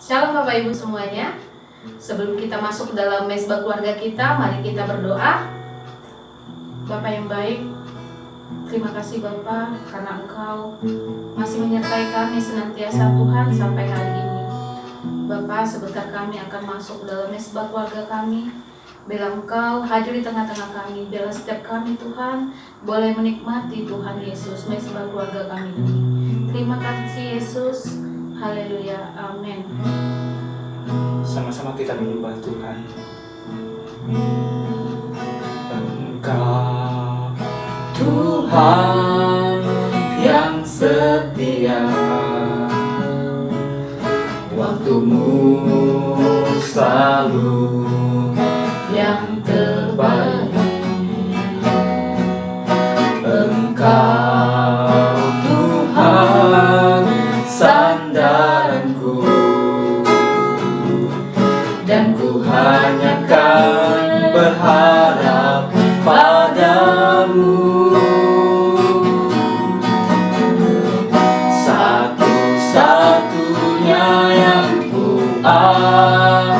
Shalom Bapak Ibu semuanya. Sebelum kita masuk ke dalam mesbah keluarga kita, mari kita berdoa. Bapak yang baik, terima kasih Bapak karena Engkau masih menyertai kami senantiasa Tuhan sampai hari ini. Bapak, sebentar kami akan masuk ke dalam mesbah keluarga kami. Bila Engkau hadir di tengah-tengah kami, bila setiap kami Tuhan boleh menikmati Tuhan Yesus mesbah keluarga kami ini. Terima kasih Yesus. Haleluya, amin. Sama-sama kita menyembah Tuhan. Engkau Tuhan yang setia, waktumu selalu yang terbaik. Engkau Tuhan sandaranku, dan ku hanya kan berharap padamu. Satu-satunya yang ku andalkan,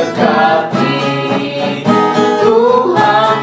memberkati, Tuhan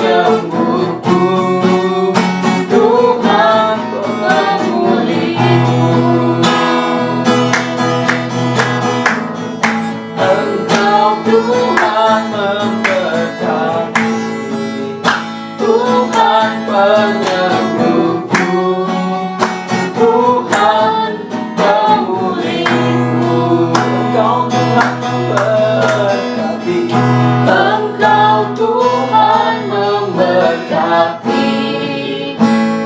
penyembuhku, Tuhan pemulihanku. Engkau Tuhan memberkati, Engkau Tuhan memberkati,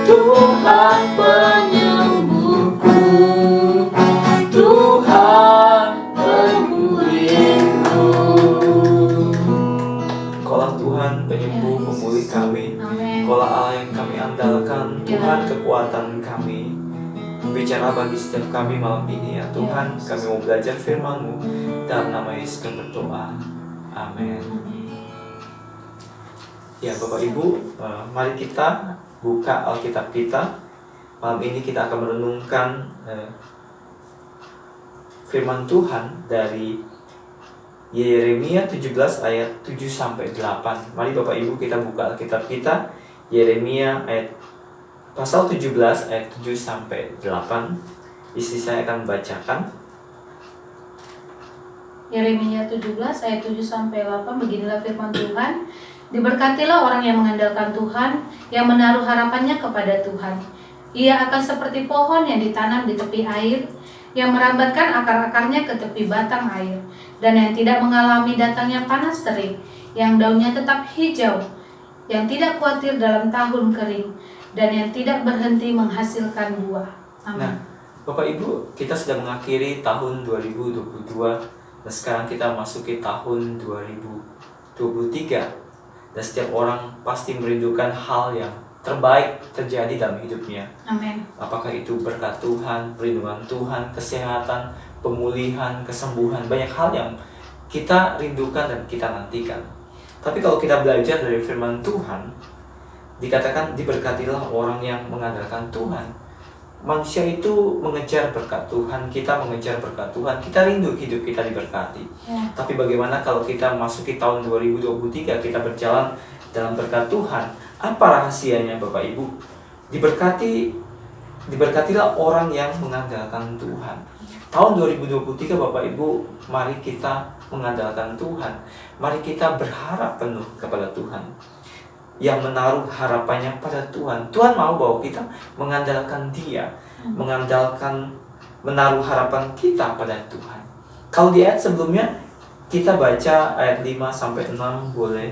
Tuhan penyembuhku, Tuhan pemulihanku. Berbicara bagi setiap kami malam ini ya Tuhan. Kami mau belajar firman-Mu. Dalam nama Yesus kami berdoa. Amin. Ya Bapak Ibu, mari kita buka Alkitab kita. Malam ini kita akan merenungkan firman Tuhan dari Yeremia 17 ayat 7-8. Mari Bapak Ibu kita buka Alkitab kita. Yeremia pasal 17 ayat 7-8. Istri saya akan membacakan. Yeremia 17 ayat 7-8. Beginilah firman Tuhan. Diberkatilah orang yang mengandalkan Tuhan, yang menaruh harapannya kepada Tuhan. Ia akan seperti pohon yang ditanam di tepi air, yang merambatkan akar-akarnya ke tepi batang air, dan yang tidak mengalami datangnya panas terik, yang daunnya tetap hijau, yang tidak khawatir dalam tahun kering, dan yang tidak berhenti menghasilkan buah. Amin. Nah, Bapak Ibu, kita sudah mengakhiri tahun 2022 dan sekarang kita masuki tahun 2023. Dan setiap orang pasti merindukan hal yang terbaik terjadi dalam hidupnya. Amin. Apakah itu berkat Tuhan, perlindungan Tuhan, kesehatan, pemulihan, kesembuhan, banyak hal yang kita rindukan dan kita nantikan. Tapi kalau kita belajar dari firman Tuhan, dikatakan diberkatilah orang yang mengandalkan Tuhan. Manusia itu mengejar berkat Tuhan, kita mengejar berkat Tuhan, kita rindu hidup kita diberkati. Tapi bagaimana kalau kita masuki tahun 2023, kita berjalan dalam berkat Tuhan? Apa rahasianya Bapak Ibu? Diberkatilah orang yang mengandalkan Tuhan. Tahun 2023 Bapak Ibu, mari kita mengandalkan Tuhan. Mari kita berharap penuh kepada Tuhan, yang menaruh harapannya pada Tuhan. Tuhan mau bahwa kita mengandalkan Dia, menaruh harapan kita pada Tuhan. Kalau di ayat sebelumnya kita baca ayat 5-6, boleh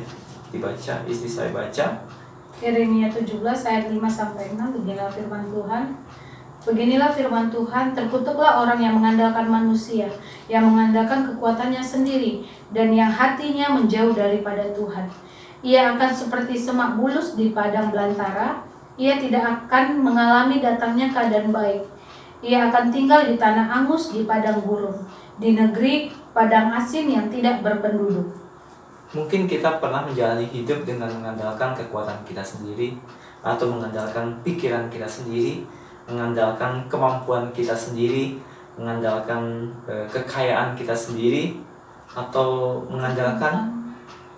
dibaca, istri saya baca. Yeremia 17 ayat 5-6. Beginilah firman Tuhan. Beginilah firman Tuhan, terkutuklah orang yang mengandalkan manusia, yang mengandalkan kekuatannya sendiri, dan yang hatinya menjauh daripada Tuhan. Ia akan seperti semak bulus di padang belantara. Ia tidak akan mengalami datangnya keadaan baik. Ia akan tinggal di tanah angus di padang gurun, di negeri padang asin yang tidak berpenduduk. Mungkin kita pernah menjalani hidup dengan mengandalkan kekuatan kita sendiri, atau mengandalkan pikiran kita sendiri, mengandalkan kemampuan kita sendiri, mengandalkan kekayaan kita sendiri, atau mengandalkan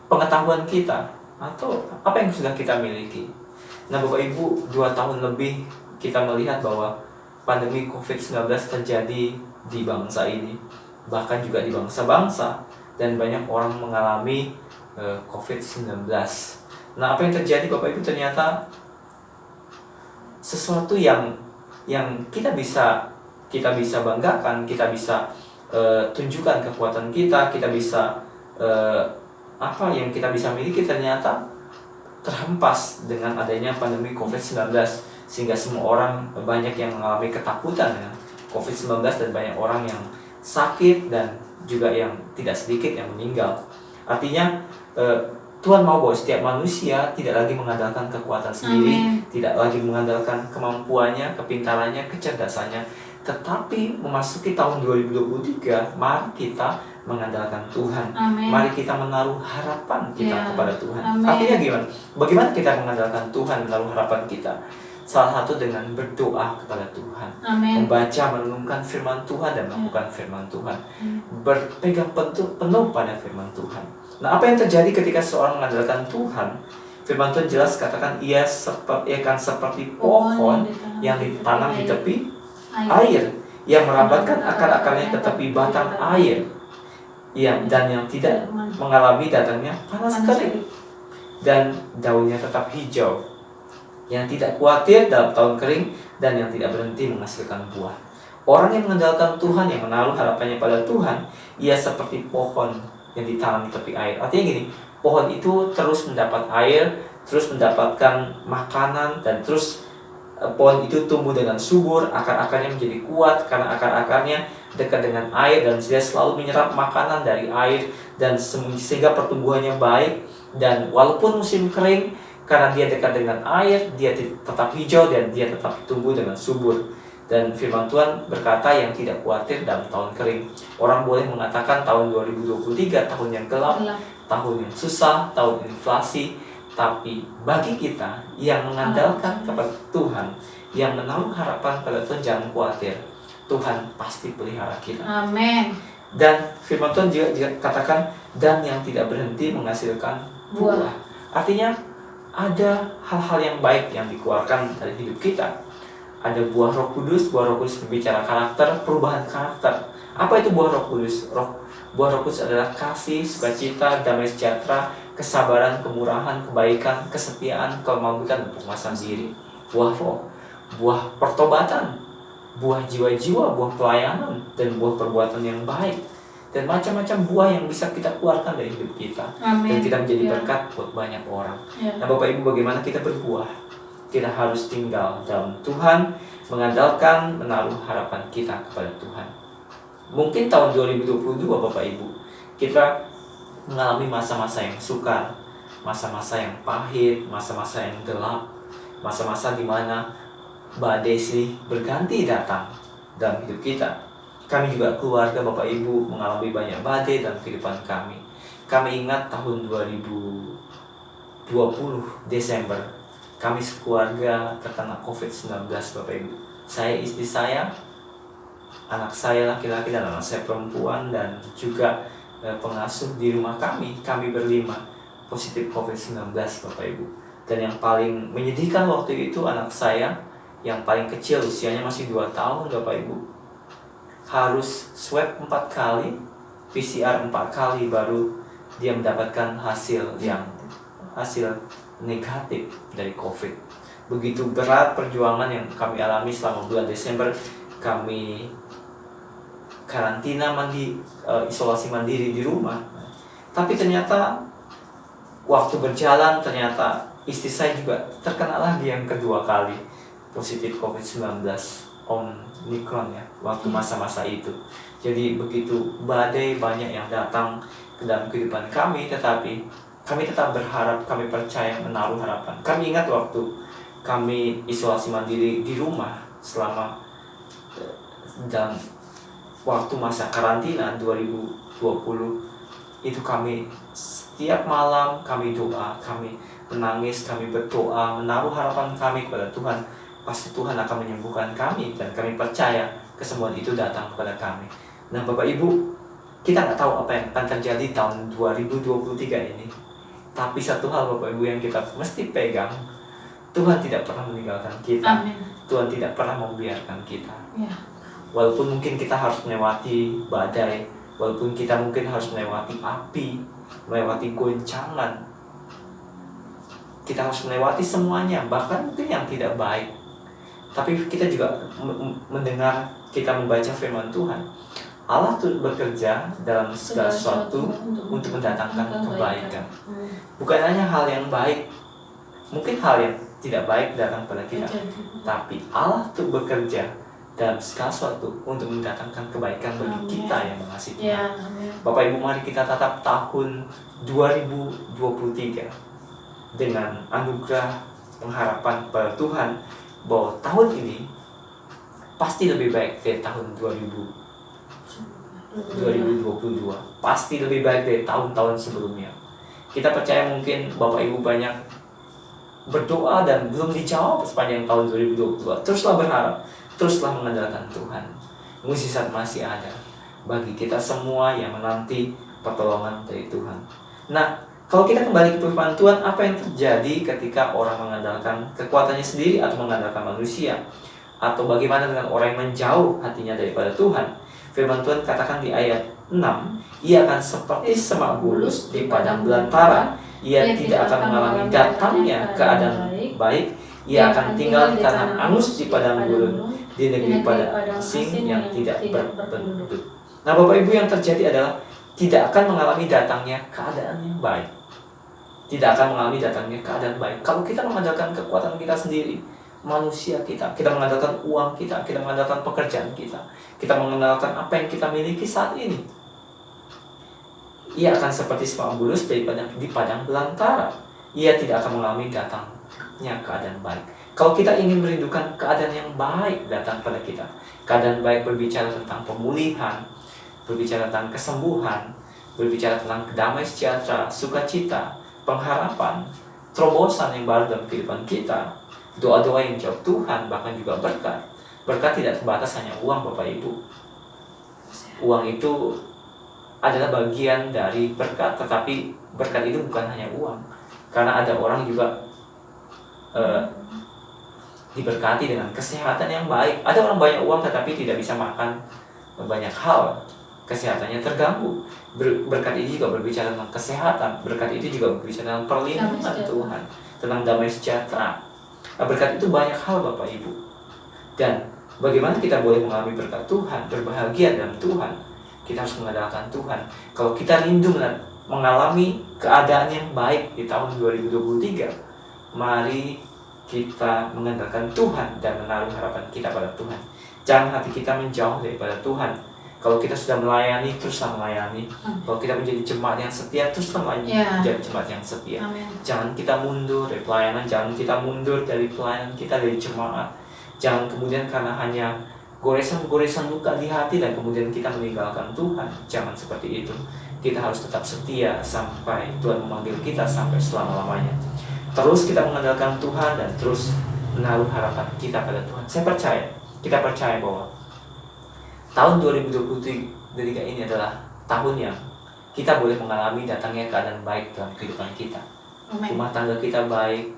pengetahuan kita, atau apa yang sudah kita miliki. Nah Bapak Ibu, 2 tahun lebih kita melihat bahwa pandemi COVID-19 terjadi di bangsa ini, bahkan juga di bangsa-bangsa, dan banyak orang mengalami COVID-19. Nah apa yang terjadi Bapak Ibu, ternyata sesuatu yang kita bisa banggakan, kita bisa tunjukkan kekuatan kita bisa apa yang kita bisa miliki ternyata terhempas dengan adanya pandemi COVID-19, sehingga semua orang banyak yang mengalami ketakutan dengan COVID-19 dan banyak orang yang sakit dan juga yang tidak sedikit yang meninggal. Artinya Tuhan mau bahwa setiap manusia tidak lagi mengandalkan kekuatan sendiri, tidak lagi mengandalkan kemampuannya, kepintarannya, kecerdasannya, tetapi memasuki tahun 2023, mari kita mengandalkan Tuhan. Amen. Mari kita menaruh harapan kita kepada Tuhan. Amen. Artinya gimana? Bagaimana kita mengandalkan Tuhan, menaruh harapan kita? Salah satu dengan berdoa kepada Tuhan. Amen. Membaca, merenungkan firman Tuhan dan melakukan firman Tuhan. Berpegang penuh pada firman Tuhan. Nah, apa yang terjadi ketika seorang mengandalkan Tuhan? Firman Tuhan jelas katakan ia akan seperti pohon yang ditanam di tepi air, yang merambatkan akar-akarnya ke tepi batang air, dan yang tidak mengalami datangnya panas terik, dan daunnya tetap hijau, yang tidak khawatir dalam tahun kering, dan yang tidak berhenti menghasilkan buah. Orang yang mengandalkan Tuhan, yang menaruh harapannya pada Tuhan, ia seperti pohon yang ditanam di tepi air. Artinya gini, pohon itu terus mendapat air, terus mendapatkan makanan, dan terus pohon itu tumbuh dengan subur, akar-akarnya menjadi kuat karena akar-akarnya dekat dengan air, dan dia selalu menyerap makanan dari air, dan sehingga pertumbuhannya baik. Dan walaupun musim kering, karena dia dekat dengan air, dia tetap hijau dan dia tetap tumbuh dengan subur. Dan firman Tuhan berkata yang tidak khawatir dalam tahun kering. Orang boleh mengatakan tahun 2023 tahun yang gelap, tahun yang susah, tahun inflasi. Tapi bagi kita yang mengandalkan kepada Tuhan, yang menaruh harapan pada Tuhan, jangan khawatir. Tuhan pasti pelihara kita. Amin. Dan firman Tuhan juga katakan, dan yang tidak berhenti menghasilkan buah. Artinya ada hal-hal yang baik yang dikeluarkan dari hidup kita. Ada buah Roh Kudus. Buah Roh Kudus berbicara karakter, perubahan karakter. Apa itu buah Roh Kudus? Buah Roh Kudus adalah kasih, sukacita, damai sejahtera, kesabaran, kemurahan, kebaikan, kesetiaan, kelembutan, dan penguasaan diri. Buah Roh, buah pertobatan, buah jiwa-jiwa, buah pelayanan, dan buah perbuatan yang baik. Dan macam-macam buah yang bisa kita keluarkan dari hidup kita. Amin. Dan kita menjadi berkat buat banyak orang. Nah Bapak Ibu, bagaimana kita berbuah? Kita harus tinggal dalam Tuhan, mengandalkan, menaruh harapan kita kepada Tuhan. Mungkin tahun 2022 Bapak Ibu, kita mengalami masa-masa yang sukar, masa-masa yang pahit, masa-masa yang gelap, masa-masa di mana badai silih berganti datang dalam hidup kita. Kami juga keluarga Bapak Ibu mengalami banyak badai dalam kehidupan kami. Kami ingat tahun 2020 Desember, kami sekeluarga terkena COVID-19 Bapak Ibu. Saya, istri saya, anak saya laki-laki dan anak saya perempuan, dan juga pengasuh di rumah kami berlima positif COVID-19 Bapak Ibu. Dan yang paling menyedihkan waktu itu anak saya yang paling kecil, usianya masih 2 tahun Bapak Ibu, harus swab 4 kali, PCR 4 kali baru dia mendapatkan hasil negatif dari COVID. Begitu berat perjuangan yang kami alami selama bulan Desember. Kami karantina isolasi mandiri di rumah. Tapi ternyata waktu berjalan, ternyata istri saya juga terkena lagi yang kedua kali positif COVID-19 Omicron ya, waktu masa-masa itu. Jadi begitu badai banyak yang datang ke dalam kehidupan kami, tetapi kami tetap berharap, kami percaya, menaruh harapan. Kami ingat waktu kami isolasi mandiri di rumah selama dalam waktu masa karantina 2020 itu, kami setiap malam kami doa, kami menangis, kami berdoa, menaruh harapan kami kepada Tuhan. Pasti Tuhan akan menyembuhkan kami, dan kami percaya kesembuhan itu datang kepada kami. Nah Bapak Ibu, kita nggak tahu apa yang akan terjadi tahun 2023 ini. Tapi satu hal Bapak Ibu yang kita mesti pegang, Tuhan tidak pernah meninggalkan kita. Amin. Tuhan tidak pernah membiarkan kita. Ya. Walaupun mungkin kita harus melewati badai, walaupun kita mungkin harus melewati api, melewati goncangan, kita harus melewati semuanya, bahkan mungkin yang tidak baik. Tapi kita juga mendengar, kita membaca firman Tuhan. Allah turut bekerja dalam segala sesuatu untuk mendatangkan kebaikan. Bukan hanya hal yang baik, mungkin hal yang tidak baik datang pada kita, tapi Allah turut bekerja dalam segala sesuatu untuk mendatangkan kebaikan bagi kita yang mengasihi Tuhan. Bapak Ibu, mari kita tatap tahun 2023 dengan anugerah pengharapan pada Tuhan bahwa tahun ini pasti lebih baik dari tahun 2022, pasti lebih baik dari tahun-tahun sebelumnya. Kita percaya mungkin Bapak Ibu banyak berdoa dan belum dijawab sepanjang tahun 2022. Teruslah berharap, teruslah mengandalkan Tuhan. Mukjizat masih ada bagi kita semua yang menanti pertolongan dari Tuhan. Nah, kalau kita kembali ke firman Tuhan, apa yang terjadi ketika orang mengandalkan kekuatannya sendiri atau mengandalkan manusia? Atau bagaimana dengan orang yang menjauh hatinya daripada Tuhan? Firman Tuhan katakan di ayat 6, ia akan seperti semak bulus di padang belantara. Ia tidak akan mengalami datangnya keadaan baik. Ia akan tinggal di tanah angus di padang gurun, di negeri padang asing yang tidak berpenduduk. Nah Bapak Ibu, yang terjadi adalah tidak akan mengalami datangnya keadaan yang baik. Tidak akan mengalami datangnya keadaan baik kalau kita mengandalkan kekuatan kita sendiri, manusia kita mengandalkan uang kita mengandalkan pekerjaan kita mengandalkan apa yang kita miliki saat ini. Ia akan seperti semak bulus di padang belantara. Ia tidak akan mengalami datangnya keadaan baik. Kalau kita ingin merindukan keadaan yang baik datang pada kita, keadaan baik berbicara tentang pemulihan, berbicara tentang kesembuhan, berbicara tentang damai sejahtera, sukacita, pengharapan, terobosan yang baru dalam kehidupan kita, doa-doa yang jawab Tuhan, bahkan juga berkat. Berkat tidak terbatas hanya uang, Bapak Ibu. Uang itu adalah bagian dari berkat, tetapi berkat itu bukan hanya uang. Karena ada orang juga diberkati dengan kesehatan yang baik. Ada orang banyak uang tetapi tidak bisa makan banyak hal, kesehatannya terganggu. Berkat itu juga berbicara tentang kesehatan. Berkat itu juga berbicara tentang perlindungan Tuhan, tentang damai sejahtera. Berkat itu banyak hal, Bapak Ibu. Dan bagaimana kita boleh mengalami berkat Tuhan, berbahagia dalam Tuhan? Kita harus mengandalkan Tuhan. Kalau kita rindu mengalami keadaan yang baik di tahun 2023, mari kita mengandalkan Tuhan dan menaruh harapan kita pada Tuhan. Jangan hati kita menjauh daripada Tuhan. Kalau kita sudah melayani, teruslah melayani. Kalau kita menjadi jemaat yang setia, teruslah menjadi jemaat yang setia. Amin. Jangan kita mundur dari pelayanan, jangan kita mundur dari pelayanan kita, dari jemaat. Jangan kemudian karena hanya goresan-goresan luka di hati dan kemudian kita meninggalkan Tuhan. Jangan seperti itu. Kita harus tetap setia sampai Tuhan memanggil kita sampai selama-lamanya. Terus kita mengandalkan Tuhan dan terus menaruh harapan kita pada Tuhan. Kita percaya bahwa tahun 2023 ini adalah tahun yang kita boleh mengalami datangnya keadaan baik dalam kehidupan kita. Rumah tangga kita baik,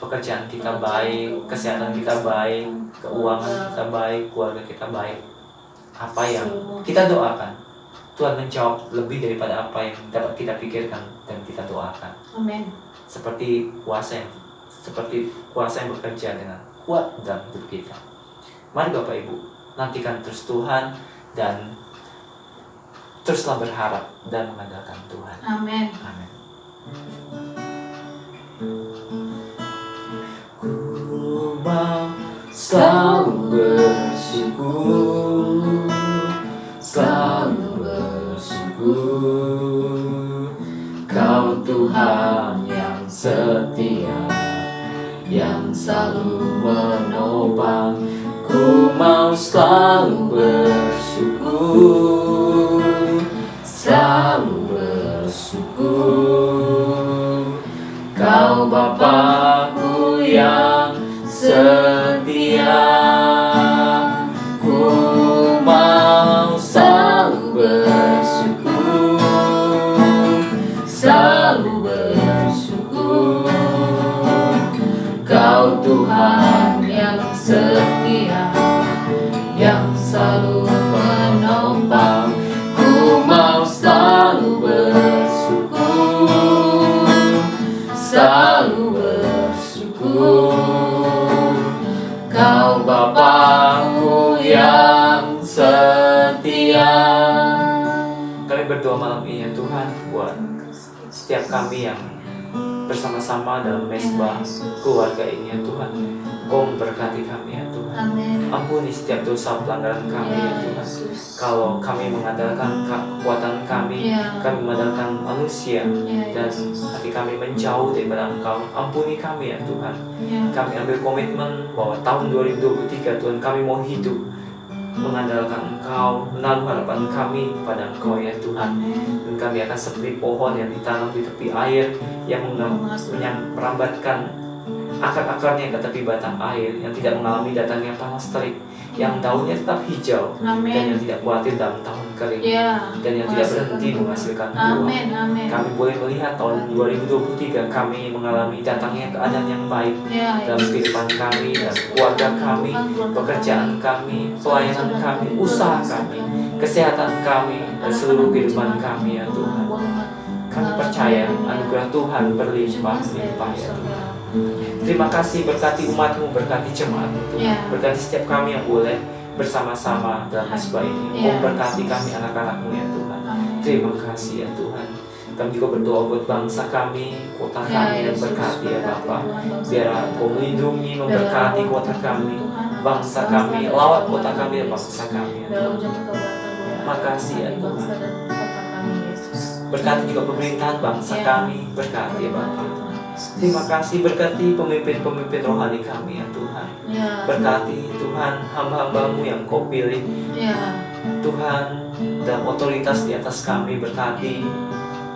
pekerjaan kita baik, kesehatan kita baik, keuangan kita baik, keluarga kita baik. Apa yang kita doakan, Tuhan menjawab lebih daripada apa yang dapat kita pikirkan dan kita doakan. Amin. Seperti kuasa yang bekerja dengan kuat dalam hidup kita. Mari Bapak Ibu, nantikan terus Tuhan dan teruslah berharap dan mengandalkan Tuhan. Amin. Amin. Ku mau selalu bersyukur, selalu bersyukur. Kau Tuhan yang setia, yang selalu menopang. Ku mau selalu bersyukur, selalu bersyukur. Kau Bapa-Ku yang setia, ku mau selalu bersyukur, selalu bersyukur. Kau Tuhan yang setia, yang selalu menopang. Ku mau selalu bersyukur, selalu bersyukur. Kau Bapa-Ku yang setia. Kami berdoa malam ini ya Tuhan, buat setiap kami yang bersama-sama dalam mesbah keluarga ini ya Tuhan. Kau memberkati kami ya Tuhan. Amin. Ampuni setiap dosa pelanggaran kami ya Tuhan. Kalau kami mengandalkan kekuatan kami, kami mengandalkan manusia, dan hati kami menjauh daripada Engkau, ampuni kami ya Tuhan. Kami ambil komitmen bahwa tahun 2023 Tuhan kami mau hidup mengandalkan Engkau, menaruh harapan kami pada Engkau ya Tuhan. Dan kami akan seperti pohon yang ditanam di tepi air, yang merambatkan akar-akarnya ke tepi batang air, yang tidak mengalami datangnya panas terik, yang daunnya tetap hijau, dan yang tidak khawatir dalam tahun kering, dan yang tidak berhenti menghasilkan buah. Kami boleh melihat tahun 2023 kami mengalami datangnya keadaan yang baik dalam kehidupan kami dan keluarga kami, pekerjaan kami, pelayanan kami, usaha kami, kesehatan kami, dan seluruh kehidupan kami ya Tuhan. Kami percaya anugerah Tuhan berlimpah-limpah ya Tuhan. Terima kasih, berkati umat-Mu, berkati jemaat-Mu Tuhan. Berkati setiap kami yang boleh bersama-sama dalam mesbah ini. Berkati kami anak-anak-Mu ya Tuhan. Terima kasih ya Tuhan. Kami juga berdoa buat bangsa kami, kota kami, dan berkati ya Bapa. Biar Engkau melindungi, memberkati kota kami, bangsa kami, lawat kota kami dan bangsa kami ya Tuhan. Makasih ya Tuhan. Berkati juga pemerintahan bangsa kami, berkati ya Bapa. Terima kasih, berkati pemimpin-pemimpin rohani kami ya Tuhan. Ya. Berkati Tuhan hamba-hambamu yang Kau pilih Ya. Tuhan, dan otoritas di atas kami. Berkati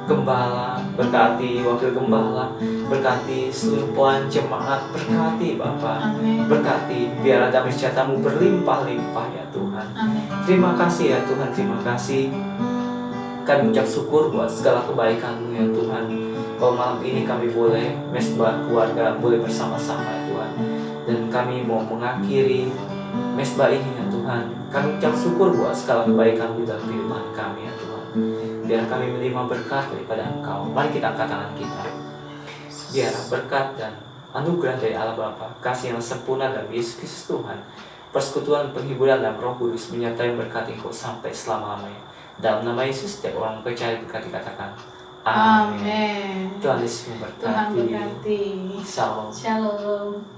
gembala, berkati wakil gembala, berkati seluruh pelayan jemaat, berkati Bapa, Amin. berkati biar damai sejahtera-Mu berlimpah-limpah ya Tuhan. Amin. Terima kasih ya Tuhan, terima kasih. Kami ucap syukur buat segala kebaikan-Mu ya Tuhan. Kalau malam ini kami boleh mesbah keluarga, boleh bersama-sama ya Tuhan. Dan kami mau mengakhiri mesbah ini ya Tuhan. Kami ucap syukur buat segala kebaikan-Mu dalam kehidupan kami ya Tuhan. Biar kami menerima berkat daripada Engkau. Mari kita angkat tangan kita. Biar berkat dan anugerah dari Allah Bapa, kasih yang sempurna dalam Yesus Kristus Tuhan, persekutuan, penghiburan dan Roh Kudus menyertai berkat Engkau sampai selama-lamanya. Dalam nama Yesus, setiap orang percaya berkat dikatakan Amin. Amin. Tuhan Yesus memberkati. Tuhan berkati. Shalom. Shalom.